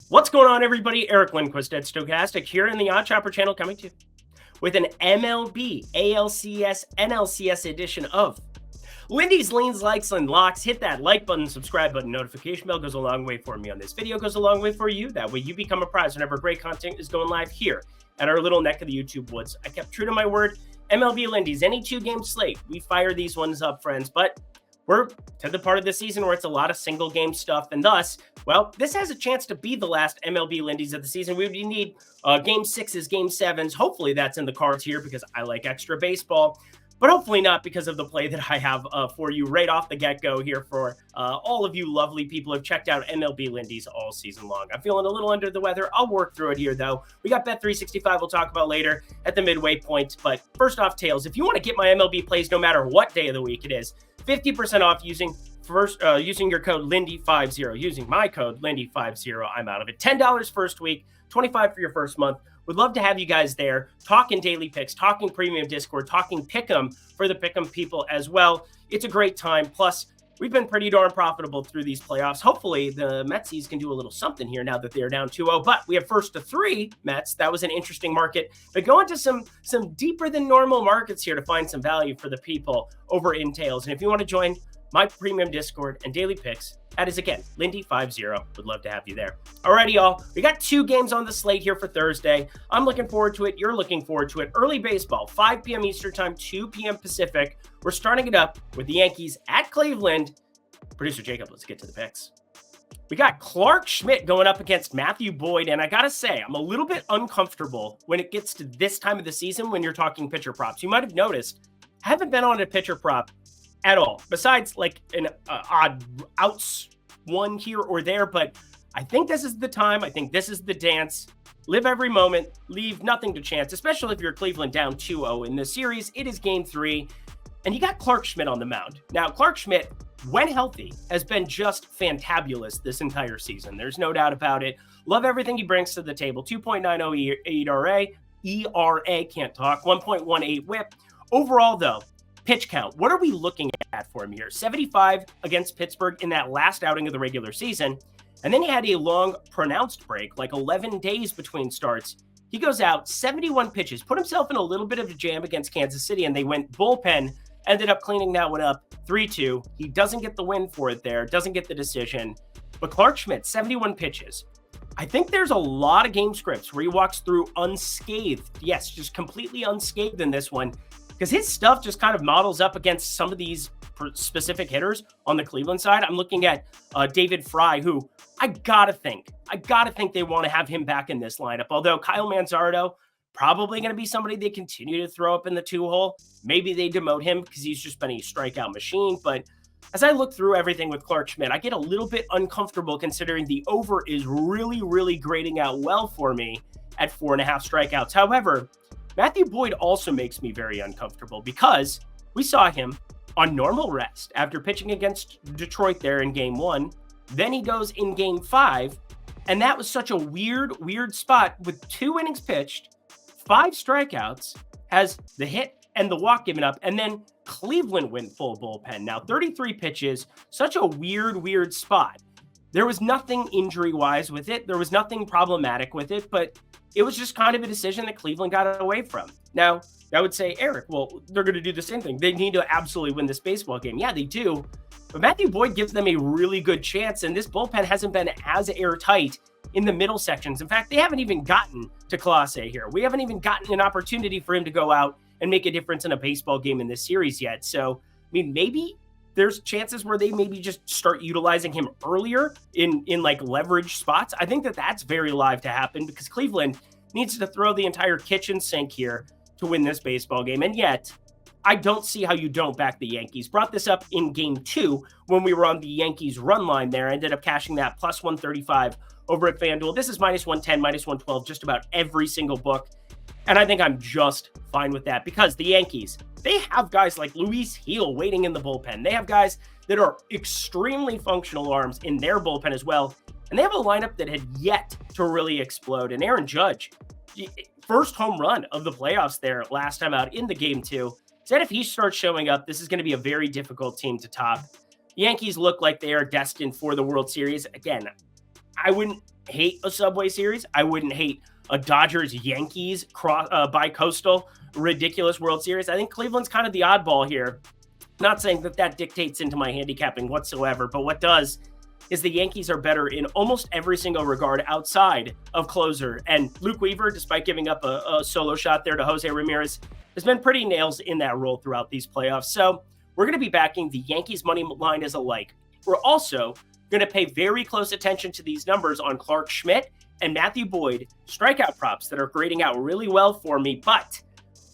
What's going on, everybody? Eric Lindquist at Stochastic here in the Odd Chopper channel, coming to you with an MLB, ALCS, NLCS edition of Lindy's Leans, Likes, and Locks. Hit that like button, subscribe button, notification bell goes a long way for me on this video, goes a long way for you. That way you become a prize whenever great content is going live here at our little neck of the YouTube woods. I kept true to my word. MLB Lindy's, any 2-game slate. We fire these ones up, friends, but we're to the part of the season where it's a lot of single game stuff, and thus, well, this has a chance to be the last MLB Lindy's of the season. We need game 6s, game 7s. Hopefully that's in the cards here because I like extra baseball, but hopefully not because of the play that I have for you right off the get-go here for all of you lovely people who have checked out MLB Lindy's all season long. I'm feeling a little under the weather. I'll work through it here, though. We got Bet365 we'll talk about later at the midway point, but first off, Tails, if you want to get my MLB plays no matter what day of the week it is, 50% off using your code Lindy50. Using my code Lindy50, I'm out of it. $10 first week, $25 for your first month. Would love to have you guys there talking daily picks, talking premium Discord, talking pick'em for the pick'em people as well. It's a great time. Plus, we've been pretty darn profitable through these playoffs. Hopefully, the Metsies can do a little something here now that they're down 2-0. But we have first to 3 Mets. That was an interesting market. But go into some deeper than normal markets here to find some value for the people over in Tails. And if you want to join my premium Discord and daily picks, that is, again, Lindy50. Would love to have you there. Alrighty, y'all. We got 2 games on the slate here for Thursday. I'm looking forward to it. You're looking forward to it. Early baseball, 5 p.m. Eastern time, 2 p.m. Pacific. We're starting it up with the Yankees at Cleveland. Producer Jacob, let's get to the picks. We got Clark Schmidt going up against Matthew Boyd, and I gotta say, I'm a little bit uncomfortable when it gets to this time of the season when you're talking pitcher props. You might have noticed, I haven't been on a pitcher prop at all, besides like an odd outs one here or there, but I think this is the time. I think this is the dance. Live every moment, leave nothing to chance, especially if you're Cleveland down 2-0 in this series. It is game 3, and you got Clark Schmidt on the mound. Now, Clark Schmidt, when healthy, has been just fantabulous this entire season. There's no doubt about it. Love everything he brings to the table. 2.90 ERA, can't talk, 1.18 whip. Overall, though, pitch count, what are we looking at for him here? 75 against Pittsburgh in that last outing of the regular season. And then he had a long, pronounced break, like 11 days between starts. He goes out, 71 pitches, put himself in a little bit of a jam against Kansas City, and they went bullpen, ended up cleaning that one up 3-2. He doesn't get the win for it there, doesn't get the decision. But Clark Schmidt, 71 pitches. I think there's a lot of game scripts where he walks through unscathed. Yes, just completely unscathed in this one, because his stuff just kind of models up against some of these specific hitters on the Cleveland side. I'm looking at David Fry, who I gotta think they want to have him back in this lineup. Although Kyle Manzardo, probably going to be somebody they continue to throw up in the 2-hole. Maybe they demote him because he's just been a strikeout machine. But as I look through everything with Clark Schmidt, I get a little bit uncomfortable considering the over is really, really grading out well for me at 4.5 strikeouts. However, Matthew Boyd also makes me very uncomfortable because we saw him on normal rest after pitching against Detroit there in game 1. Then he goes in game 5, and that was such a weird spot with 2 innings pitched, 5 strikeouts, has the hit and the walk given up, and then Cleveland went full bullpen. Now, 33 pitches, such a weird spot. There was nothing injury-wise with it. There was nothing problematic with it, but it was just kind of a decision that Cleveland got away from. Now, I would say, Eric, well, they're going to do the same thing. They need to absolutely win this baseball game. Yeah, they do. But Matthew Boyd gives them a really good chance, and this bullpen hasn't been as airtight in the middle sections. In fact, they haven't even gotten to Clase here. We haven't even gotten an opportunity for him to go out and make a difference in a baseball game in this series yet. So, I mean, maybe there's chances where they maybe just start utilizing him earlier in like leverage spots. I think that that's very live to happen because Cleveland needs to throw the entire kitchen sink here to win this baseball game. And yet, I don't see how you don't back the Yankees. Brought this up in game 2 when we were on the Yankees run line there. Ended up cashing that plus 135 over at FanDuel. This is minus 110, minus 112, just about every single book. And I think I'm just fine with that because the Yankees, they have guys like Luis Gil waiting in the bullpen. They have guys that are extremely functional arms in their bullpen as well. And they have a lineup that had yet to really explode. And Aaron Judge, first home run of the playoffs there last time out in the game 2. Said if he starts showing up, this is going to be a very difficult team to top. The Yankees look like they are destined for the World Series. Again, I wouldn't hate a Subway Series. I wouldn't hate a Dodgers-Yankees bi-coastal ridiculous World Series. I think Cleveland's kind of the oddball here. Not saying that dictates into my handicapping whatsoever, but what does is the Yankees are better in almost every single regard outside of closer. And Luke Weaver, despite giving up a solo shot there to Jose Ramirez, has been pretty nails in that role throughout these playoffs. So we're going to be backing the Yankees money line as a like. We're also going to pay very close attention to these numbers on Clark Schmidt and Matthew Boyd strikeout props that are grading out really well for me. But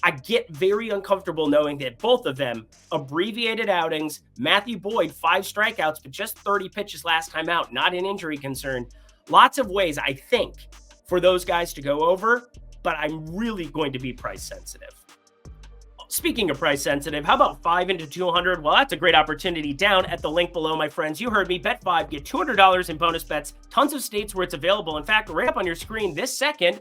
I get very uncomfortable knowing that both of them, abbreviated outings, Matthew Boyd, 5 strikeouts, but just 30 pitches last time out, not an injury concern. Lots of ways, I think, for those guys to go over, but I'm really going to be price sensitive. Speaking of price sensitive, how about 5 into 200? Well, that's a great opportunity down at the link below, my friends. You heard me. Bet 5, get $200 in bonus bets. Tons of states where it's available. In fact, right up on your screen this second.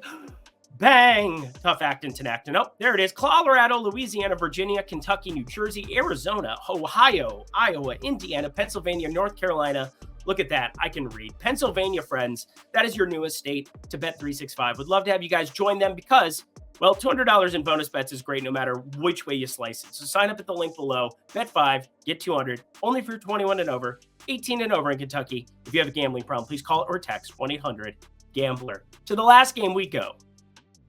Bang! Tough Acton, Tenactin. Oh, there it is. Colorado, Louisiana, Virginia, Kentucky, New Jersey, Arizona, Ohio, Iowa, Indiana, Pennsylvania, North Carolina. Look at that. I can read. Pennsylvania, friends. That is your newest state to Bet365. Would love to have you guys join them because, well, $200 in bonus bets is great no matter which way you slice it. So sign up at the link below. Bet 5, get 200. Only if you're 21 and over, 18 and over in Kentucky. If you have a gambling problem, please call or text 1-800-GAMBLER. To the last game we go.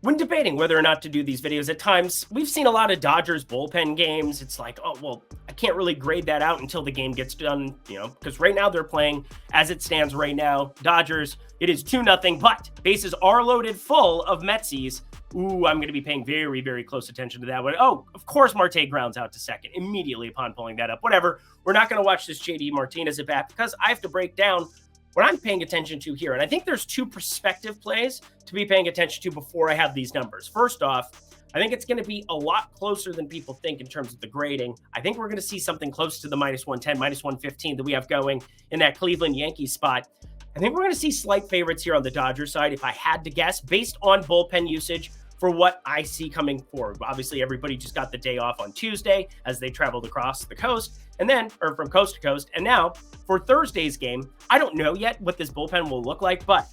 When debating whether or not to do these videos, at times, we've seen a lot of Dodgers bullpen games. It's like, oh, well, I can't really grade that out until the game gets done, because right now they're playing, as it stands right now, Dodgers, it is 2-0, but bases are loaded full of Metsies. Ooh, I'm going to be paying very, very close attention to that one. Oh, of course, Marte grounds out to second immediately upon pulling that up. Whatever, we're not going to watch this JD Martinez at bat because I have to break down what I'm paying attention to here. And I think there's 2 perspective plays to be paying attention to before I have these numbers. First off, I think it's going to be a lot closer than people think in terms of the grading. I think we're going to see something close to the -110, -115 that we have going in that Cleveland Yankees spot. I think we're going to see slight favorites here on the Dodgers side, if I had to guess, based on bullpen usage for what I see coming forward. Obviously, everybody just got the day off on Tuesday as they traveled across the coast, or from coast to coast. And now for Thursday's game, I don't know yet what this bullpen will look like, but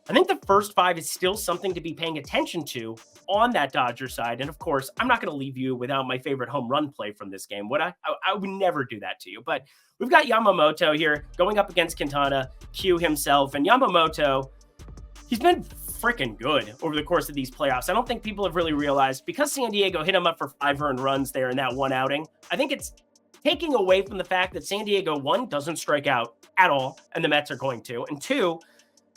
I think the first 5 is still something to be paying attention to on that Dodger side. And of course, I'm not going to leave you without my favorite home run play from this game. Would I? I would never do that to you. But we've got Yamamoto here going up against Quintana, Q himself. And Yamamoto, he's been freaking good over the course of these playoffs. I don't think people have really realized, because San Diego hit him up for 5 earned runs there in that one outing. I think it's taking away from the fact that San Diego, 1, doesn't strike out at all, and the Mets are going to. And 2,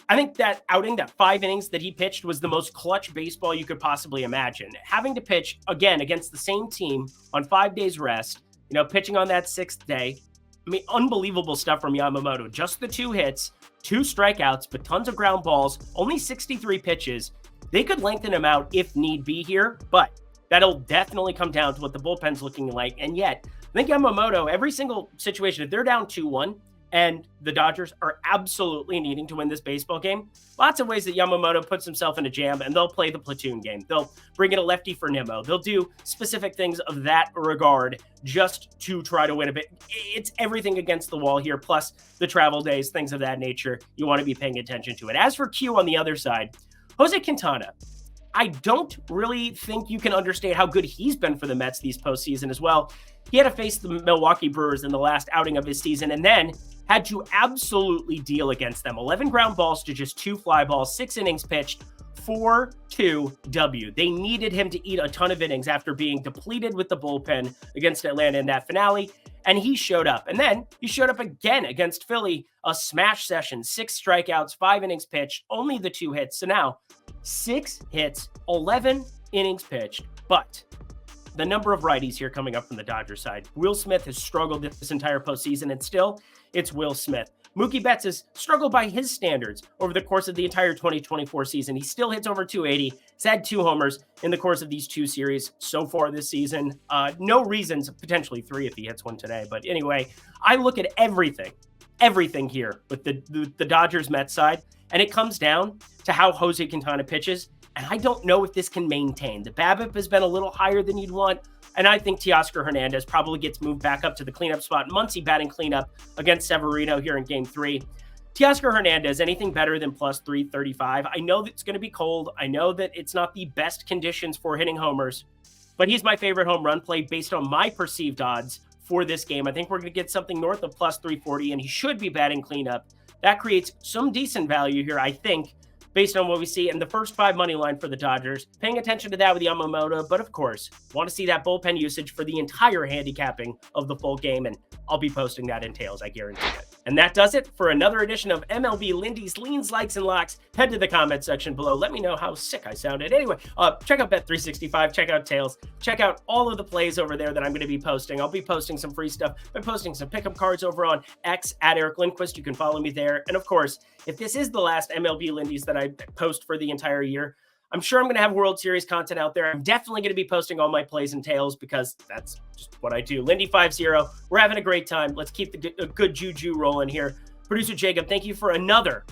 I think that outing, that 5 innings that he pitched, was the most clutch baseball you could possibly imagine. Having to pitch, again, against the same team on 5 days rest, pitching on that 6th day. I mean, unbelievable stuff from Yamamoto. Just the 2 hits, 2 strikeouts, but tons of ground balls, only 63 pitches. They could lengthen him out if need be here, but that'll definitely come down to what the bullpen's looking like. And yet, I think Yamamoto, every single situation, if they're down 2-1 and the Dodgers are absolutely needing to win this baseball game, lots of ways that Yamamoto puts himself in a jam, and they'll play the platoon game. They'll bring in a lefty for Nimmo. They'll do specific things of that regard just to try to win a bit. It's everything against the wall here, plus the travel days, things of that nature. You want to be paying attention to it. As for Q on the other side, Jose Quintana, I don't really think you can understand how good he's been for the Mets these postseason as well. He had to face the Milwaukee Brewers in the last outing of his season and then had to absolutely deal against them. 11 ground balls to just 2 fly balls, 6 innings pitched, 4-2 W. They needed him to eat a ton of innings after being depleted with the bullpen against Atlanta in that finale, and he showed up. And then he showed up again against Philly, a smash session, 6 strikeouts, 5 innings pitched, only the 2 hits. So now 6 hits, 11 innings pitched, but the number of righties here coming up from the Dodgers side. Will Smith has struggled this entire postseason, and still, it's Will Smith. Mookie Betts has struggled by his standards over the course of the entire 2024 season. He still hits over 280. He's had 2 homers in the course of these 2 series so far this season. No reasons, potentially 3 if he hits one today. But anyway, I look at everything here with the Dodgers Mets side, and it comes down to how Jose Quintana pitches. And I don't know if this can maintain. The BABIP has been a little higher than you'd want. And I think Teoscar Hernandez probably gets moved back up to the cleanup spot. Muncy batting cleanup against Severino here in Game 3. Teoscar Hernandez, anything better than plus 335? I know that it's going to be cold. I know that it's not the best conditions for hitting homers, but he's my favorite home run play based on my perceived odds for this game. I think we're going to get something north of plus 340, and he should be batting cleanup. That creates some decent value here, I think, based on what we see in the first 5 money line for the Dodgers. Paying attention to that with Yamamoto, but of course, want to see that bullpen usage for the entire handicapping of the full game, and I'll be posting that in Tails, I guarantee it. And that does it for another edition of MLB Lindy's Leans, Likes, and Locks. Head to the comment section below. Let me know how sick I sounded. Anyway, check out Bet365, check out Tails, check out all of the plays over there that I'm going to be posting. I'll be posting some free stuff. I'm posting some pick'em cards over on X at Eric Lindquist. You can follow me there. And of course, if this is the last MLB Lindy's that I post for the entire year, I'm sure I'm going to have World Series content out there. I'm definitely going to be posting all my plays and tails because that's just what I do. Lindy50, we're having a great time. Let's keep the good juju rolling here. Producer Jacob, thank you for another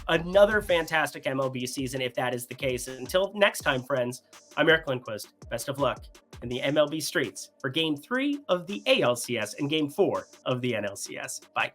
fantastic MLB season, if that is the case. Until next time, friends, I'm Eric Lindquist. Best of luck in the MLB streets for Game 3 of the ALCS and Game 4 of the NLCS. Bye.